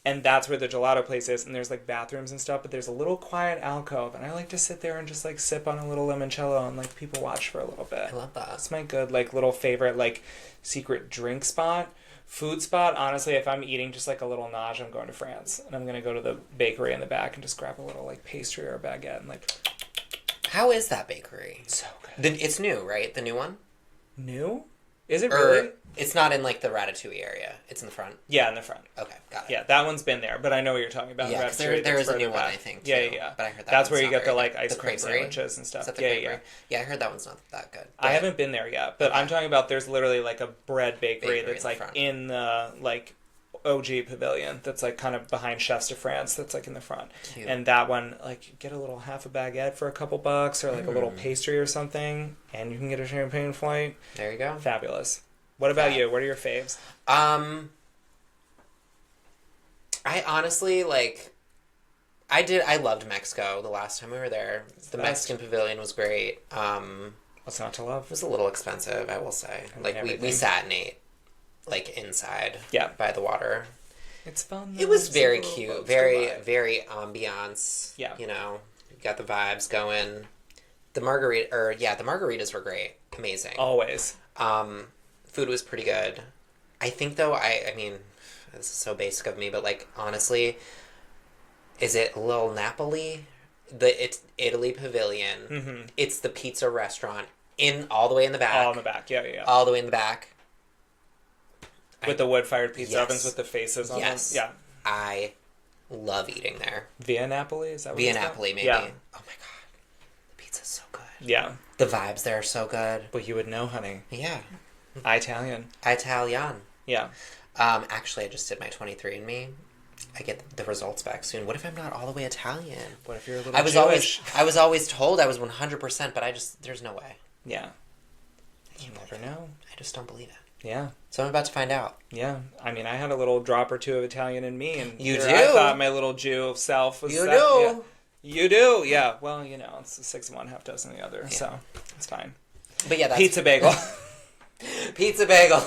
And that's where the gelato place is, and there's, like, bathrooms and stuff, but there's a little quiet alcove, and I like to sit there and just, like, sip on a little limoncello and, like, people watch for a little bit. I love that. That's my good, like, little favorite, like, secret drink spot. Food spot, honestly, if I'm eating just, like, a little nage, I'm going to France, and I'm going to go to the bakery in the back and just grab a little, like, pastry or a baguette and, like... How is that bakery? So good. It's new, right? The new one? New? Is it really? It's not in, like, the Ratatouille area. It's in the front? Yeah, in the front. Okay, got it. Yeah, that one's been there, but I know what you're talking about. Yeah, because there is a new one, I think, too. Yeah. But I heard that that's where you get the, like, ice cream creperie sandwiches and stuff. Is that the creperie? Yeah, I heard that one's not that good. I haven't been there yet, but I'm talking about there's literally, like, a bread bakery that's, like, front. in the, like... OG pavilion that's like kind of behind Chefs de France that's like in the front. Cute. And that one, like, you get a little half a baguette for a couple bucks or like a little pastry or something, and you can get a champagne flight. There you go. Fabulous. What about you? What are your faves? I honestly, like, I loved Mexico the last time we were there. The Mexican pavilion was great. What's not to love? It was a little expensive, I will say. Like, we sat and ate, like, inside. Yeah. By the water. It's fun, though. It was very cute. Very, very ambiance. Yeah. You know, you got the vibes going. The margaritas were great. Amazing. Always. Food was pretty good. I think, though, I mean, this is so basic of me, but, like, honestly, is it Little Napoli? It's Italy Pavilion. Mm-hmm. It's the pizza restaurant all the way in the back. All in the back, yeah. All the way in the back. With the wood-fired pizza ovens with the faces on them. Yeah. I love eating there. Via Napoli? Is that what Via Napoli, maybe. Yeah. Oh my god. The pizza's so good. Yeah. The vibes there are so good. Well, you would know, honey. Yeah. Italian. Yeah. Actually, I just did my 23andMe. I get the results back soon. What if I'm not all the way Italian? What if you're a little Jewish? I was always told I was 100%, but there's no way. Yeah. You never know. I just don't believe it. Yeah. So I'm about to find out. Yeah. I mean, I had a little drop or two of Italian in me. And you do? I thought my little Jew self was... You do? Yeah. You do? Yeah. Well, you know, it's 6 of one, half dozen of the other, so it's fine. But yeah, that's... Pizza bagel. Pizza bagel.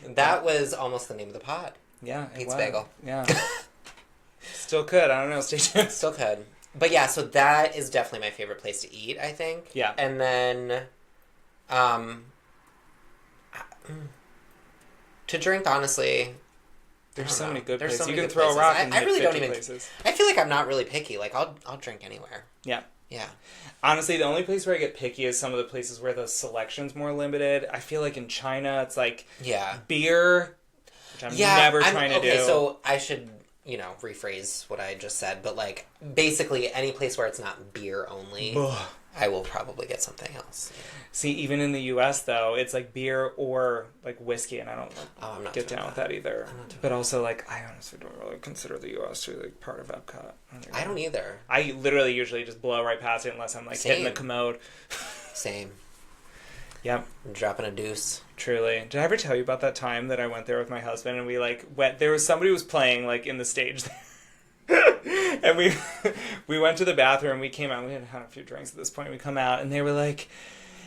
That was almost the name of the pod. Yeah, Pizza bagel. Yeah. Still could. I don't know. Stay tuned. Still could. But yeah, so that is definitely my favorite place to eat, I think. Yeah. And then, to drink, honestly, there's so many good places. You can throw a rock and I really don't even. Places. I feel like I'm not really picky. Like I'll drink anywhere. Yeah. Yeah. Honestly, the only place where I get picky is some of the places where the selection's more limited. I feel like in China, it's like beer, which I'm never trying to do. Okay, so I should, rephrase what I just said, but like basically any place where it's not beer only, I will probably get something else. Yeah. See, even in the U.S. though, it's like beer or like whiskey, and I don't get down with that either. But also, like, I honestly don't really consider the U.S. to be like part of EPCOT. I don't either. I literally usually just blow right past it unless I'm like hitting the commode. Same. Yep. I'm dropping a deuce. Truly. Did I ever tell you about that time that I went there with my husband and we like went? There was somebody who was playing like in the stage there. And we went to the bathroom. We came out. We had had a few drinks at this point. We come out and they were like,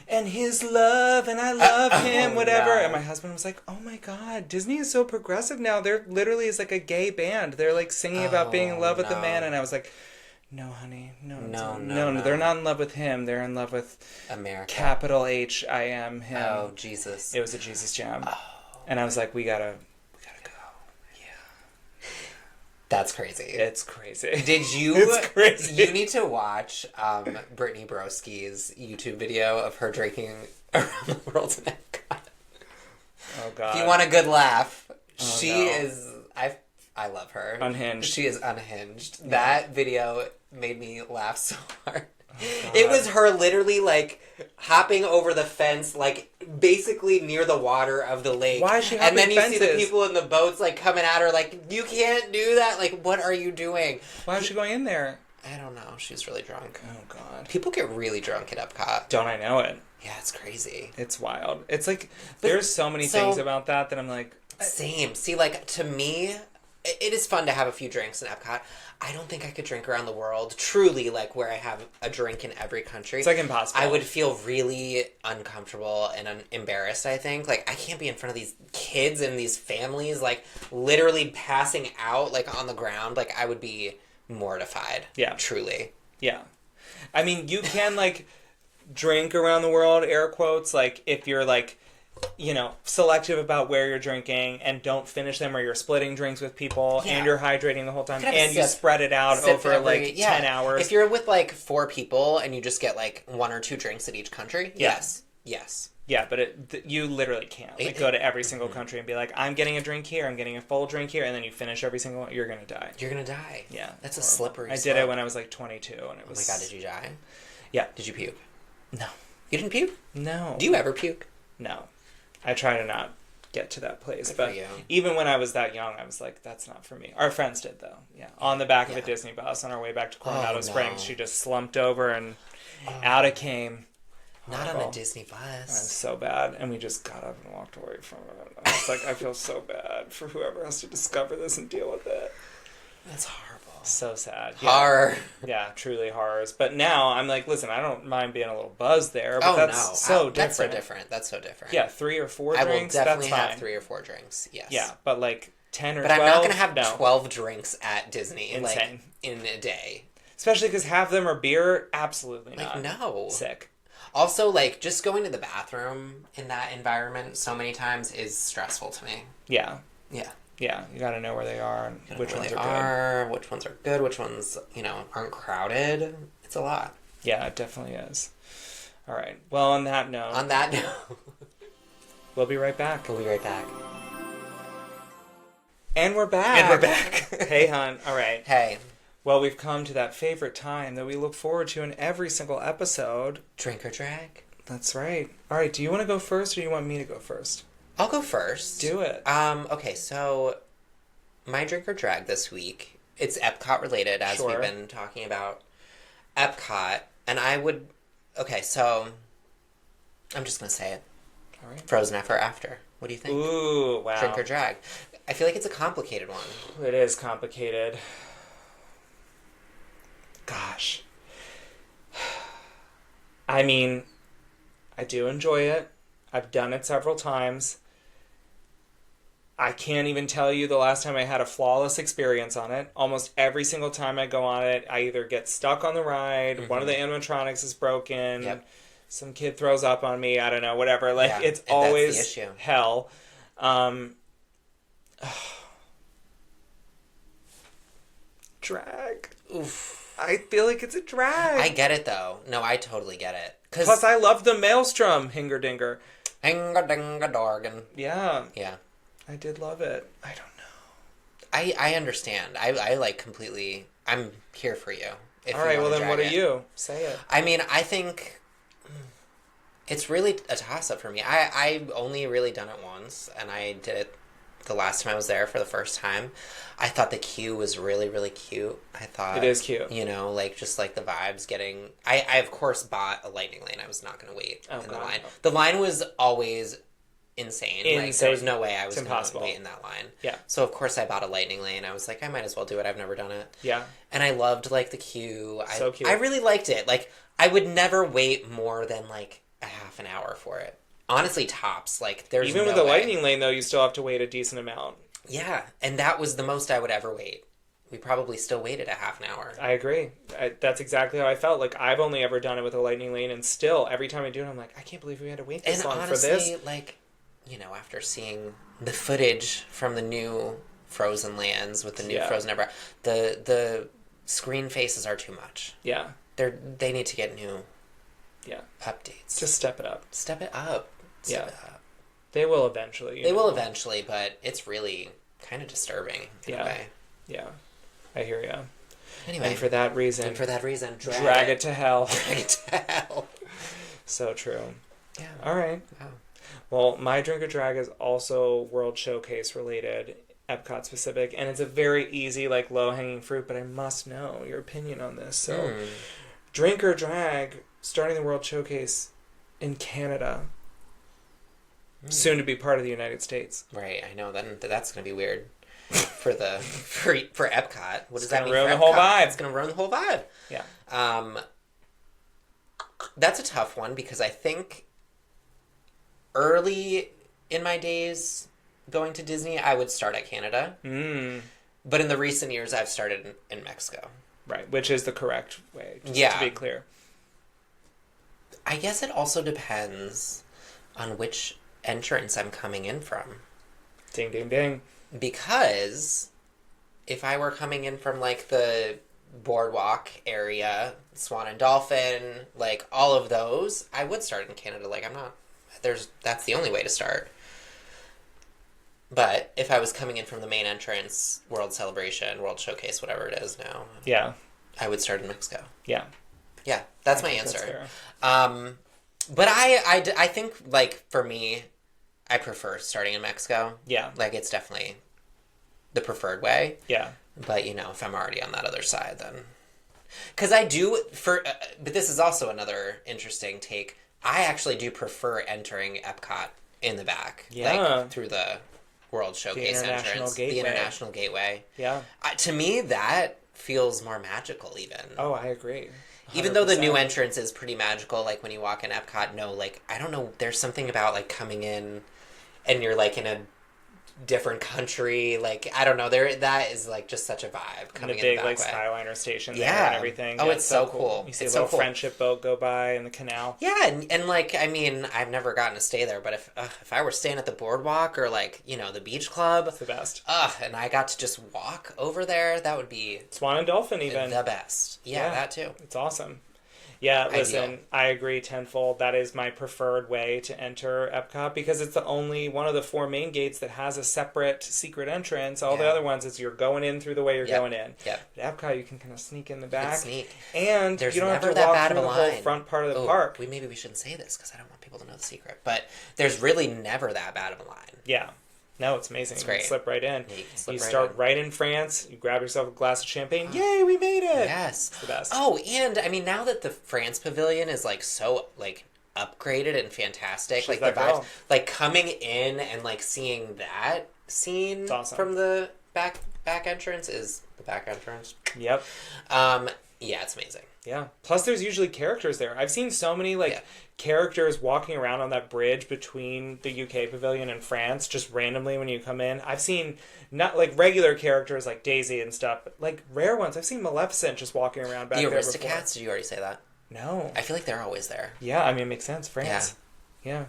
and his love, and I love him, whatever. No. And my husband was like, oh my god, Disney is so progressive now. There literally is like a gay band. They're like singing about being in love with a man. And I was like, no, honey, no, they're not in love with him. They're in love with America. Capital H, I am him. Oh, Jesus. It was a Jesus jam. Oh. And I was like, we gotta go. Yeah. That's crazy. It's crazy. It's crazy. You need to watch Brittany Broski's YouTube video of her drinking around the world in Epcot. Oh, God. If you want a good laugh, she is... I love her. Unhinged. She is unhinged. Yeah. That video made me laugh so hard. Oh, it was her literally, like, hopping over the fence, like, basically near the water of the lake. Why is she hopping fences? And then you see the people in the boats, like, coming at her, like, you can't do that. Like, what are you doing? Why is she going in there? I don't know. She's really drunk. Oh, God. People get really drunk at Epcot. Don't I know it? Yeah, it's crazy. It's wild. It's like, there's so many things about that I'm like... Same. See, like, to me... It is fun to have a few drinks in Epcot. I don't think I could drink around the world, truly, like, where I have a drink in every country. It's, like, impossible. I would feel really uncomfortable and embarrassed, I think. Like, I can't be in front of these kids and these families, like, literally passing out, like, on the ground. Like, I would be mortified. Yeah. Truly. Yeah. I mean, you can, like, drink around the world, air quotes, like, if you're, like... selective about where you're drinking and don't finish them or you're splitting drinks with people and you're hydrating the whole time and you spread it out over like 10 hours. If you're with like 4 people and you just get like 1 or 2 drinks at each country, yes. Yeah, but you literally can't go to every single country and be like, I'm getting a drink here, I'm getting a full drink here, and then you finish every single one, you're going to die. You're going to die. Yeah. That's a slippery slope. I did it when I was like 22 and it was... Oh my god, did you die? Yeah. Did you puke? No. You didn't puke? No. Do you ever puke? No. I try to not get to that place. Good but for you. Even when I was that young, I was like, that's not for me. Our friends did, though. Yeah. On the back of a Disney bus on our way back to Coronado Springs, she just slumped over and out it came. Not on a Disney bus. It was so bad. And we just got up and walked away from it. I was like, I feel so bad for whoever has to discover this and deal with it. That's horrible. So sad. Yeah. Horror. Yeah, truly horrors. But now I'm like, listen, I don't mind being a little buzzed there, but that's so different. That's so different. That's so different. Yeah, 3 or 4 drinks, I will definitely that's have fine. 3 or 4 drinks, yes. Yeah, but like 10 or 12? But I'm not going to have 12 drinks at Disney Insane. In a day. Especially because half of them are beer? Absolutely not. No. Sick. Also, just going to the bathroom in that environment so many times is stressful to me. Yeah. Yeah. Yeah, you gotta know where they are and which ones are good. Which ones are good, which ones, aren't crowded. It's a lot. Yeah, it definitely is. All right. Well, on that note... We'll be right back. We'll be right back. And we're back. Hey, hon. All right. Hey. Well, we've come to that favorite time that we look forward to in every single episode. Drink or drag? That's right. All right, do you want to go first or do you want me to go first? I'll go first. Do it. Okay, so my drink or drag this week, it's EPCOT related, as we've been talking about EPCOT, and okay, so I'm just going to say it. All right. Frozen Ever After. What do you think? Ooh, wow. Drink or drag. I feel like it's a complicated one. It is complicated. Gosh. I mean, I do enjoy it. I've done it several times. I can't even tell you the last time I had a flawless experience on it. Almost every single time I go on it, I either get stuck on the ride, one of the animatronics is broken, some kid throws up on me, I don't know, whatever. It's always that's the issue. Hell. Drag. Oof. I feel like it's a drag. I get it, though. No, I totally get it. Plus, I love the Maelstrom, Hinger-Dinger. Hinger-Dinger-Dorgan. Yeah. Yeah. I did love it. I don't know. I understand. I completely... I'm here for you. All right, well then what are you? Say it. I mean, I think it's really a toss-up for me. I've only really done it once, and I did it the last time I was there for the first time. I thought the queue was really, really cute. I thought... It is cute. Just the vibes getting... I of course bought a lightning lane. I was not going to wait in the line. No. The line was always insane. There was no way I was going to wait in that line. Yeah. So of course I bought a lightning lane. I was like, I might as well do it. I've never done it. Yeah. And I loved the queue. So cute. I really liked it. I would never wait more than a half an hour for it. Honestly, tops. There's even with the lightning lane though, you still have to wait a decent amount. Yeah, and that was the most I would ever wait. We probably still waited a half an hour. I agree. That's exactly how I felt. I've only ever done it with a lightning lane, and still, every time I do it, I'm like, I can't believe we had to wait this long for this. And honestly, after seeing the footage from the new Frozen lands with the new Frozen Ever, the screen faces are too much. Yeah. They need to get new updates. Just step it up. Step it up. Step it up. They will eventually. They will eventually, but it's really kind of disturbing in a way. Yeah. I hear you. Anyway. And for that reason, drag it to hell. Drag it to hell. So true. Yeah. All right. Wow. Well, my drink or drag is also World Showcase related, EPCOT specific, and it's a very easy, low-hanging fruit, but I must know your opinion on this. So, drink or drag, starting the World Showcase in Canada. Soon to be part of the United States. Right, I know. Then that's going to be weird for EPCOT. What does that mean? Ruin the whole vibe. It's going to ruin the whole vibe. Yeah. That's a tough one because I think early in my days going to Disney, I would start at Canada. But in the recent years, I've started in Mexico. Right, which is the correct way, just to be clear. I guess it also depends on which entrance I'm coming in from. Ding, ding, ding. Because if I were coming in from the boardwalk area, Swan and Dolphin, all of those, I would start in Canada. That's the only way to start. But if I was coming in from the main entrance, World Celebration, World Showcase, whatever it is now, I would start in Mexico. Yeah. Yeah, that's my answer. But I think, for me, I prefer starting in Mexico. Yeah. It's definitely the preferred way. Yeah. But, if I'm already on that other side, then... Because I do, but this is also another interesting take. I actually do prefer entering EPCOT in the back. Yeah. Through the World Showcase entrance. Gateway. The International Gateway. Yeah. To me, that feels more magical even. Oh, I agree. 100%. Even though the new entrance is pretty magical, like when you walk in Epcot, no, like, I don't know, there's something about like coming in and you're like in a different country, like, I don't know, that is like just such a vibe coming in the back like way. Skyliner station there and everything. Oh, it's so cool. You see a little friendship boat go by in the canal. Yeah, and like, I mean, I've never gotten to stay there, but if I were staying at the boardwalk or like, you know, the beach club, it's the best. And I got to just walk over there, that would be Swan and Dolphin even the best. Yeah, that too. It's awesome. Yeah, listen, Ideal. I agree tenfold. That is my preferred way to enter Epcot because it's the only one of the 4 main gates that has a separate secret entrance. All the other ones is you're going in through the way you're going in. Yep. At Epcot, you can kind of sneak in the back. Sneak. And there's you don't never have to that walk bad through of a the whole line. front part of the park. Maybe we shouldn't say this because I don't want people to know the secret. But there's really never that bad of a line. Yeah. No, it's amazing. It's great. You can slip right in. Yeah, you start right in France. You grab yourself a glass of champagne. Yay, we made it! Yes. It's the best. Oh, and I mean, now that the France Pavilion is like so like upgraded and fantastic, like the vibes, like coming in and like seeing that scene from the back entrance is the back entrance. Yep. Yeah, it's amazing. Yeah. Plus, there's usually characters there. I've seen so many characters walking around on that bridge between the UK pavilion and France, just randomly when you come in. I've seen not like regular characters like Daisy and stuff, but like rare ones. I've seen Maleficent just walking around back there before. The Aristocats? Did you already say that? No. I feel like they're always there. Yeah, I mean, it makes sense. France. Yeah.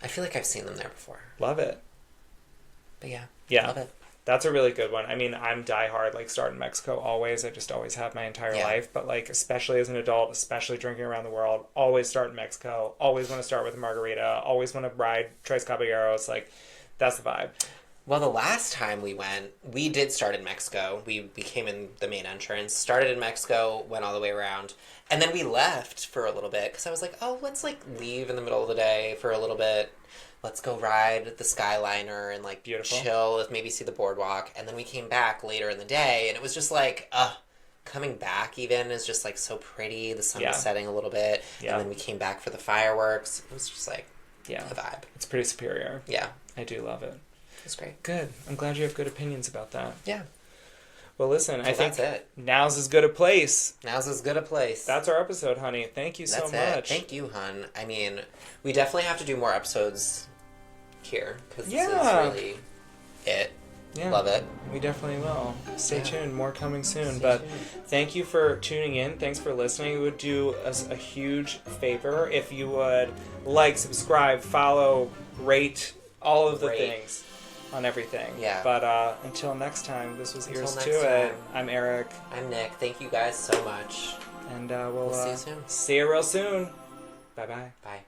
I feel like I've seen them there before. Love it. But yeah. Love it. That's a really good one. I mean, I'm diehard, like, start in Mexico always. I just always have my entire life. But, like, especially as an adult, especially drinking around the world, always start in Mexico. Always want to start with a margarita. Always want to ride Tres Caballeros. Like, that's the vibe. Well, the last time we went, we did start in Mexico. We came in the main entrance, started in Mexico, went all the way around. And then we left for a little bit because I was like, oh, let's, like, leave in the middle of the day for a little bit. Let's go ride the Skyliner and, like, chill, maybe see the boardwalk. And then we came back later in the day, and it was just like, coming back even is just, like, so pretty. The sun was setting a little bit. Yeah. And then we came back for the fireworks. It was just, like, a vibe. It's pretty superior. Yeah. I do love it. It's great. Good. I'm glad you have good opinions about that. Yeah. Well, listen, I think that's it. Now's as good a place. Now's as good a place. That's our episode, honey. Thank you so much. It. Thank you, hun. I mean, we definitely have to do more episodes here because this is really it. Yeah. Love it. We definitely will. Stay tuned. More coming soon. Thank you for tuning in. Thanks for listening. It would do us a huge favor if you would like, subscribe, follow, rate, all of the things on everything. Yeah. But until next time, this was Here's to It. I'm Eric. I'm Nick. Thank you guys so much. And we'll see you soon. See you real soon. Bye-bye. Bye.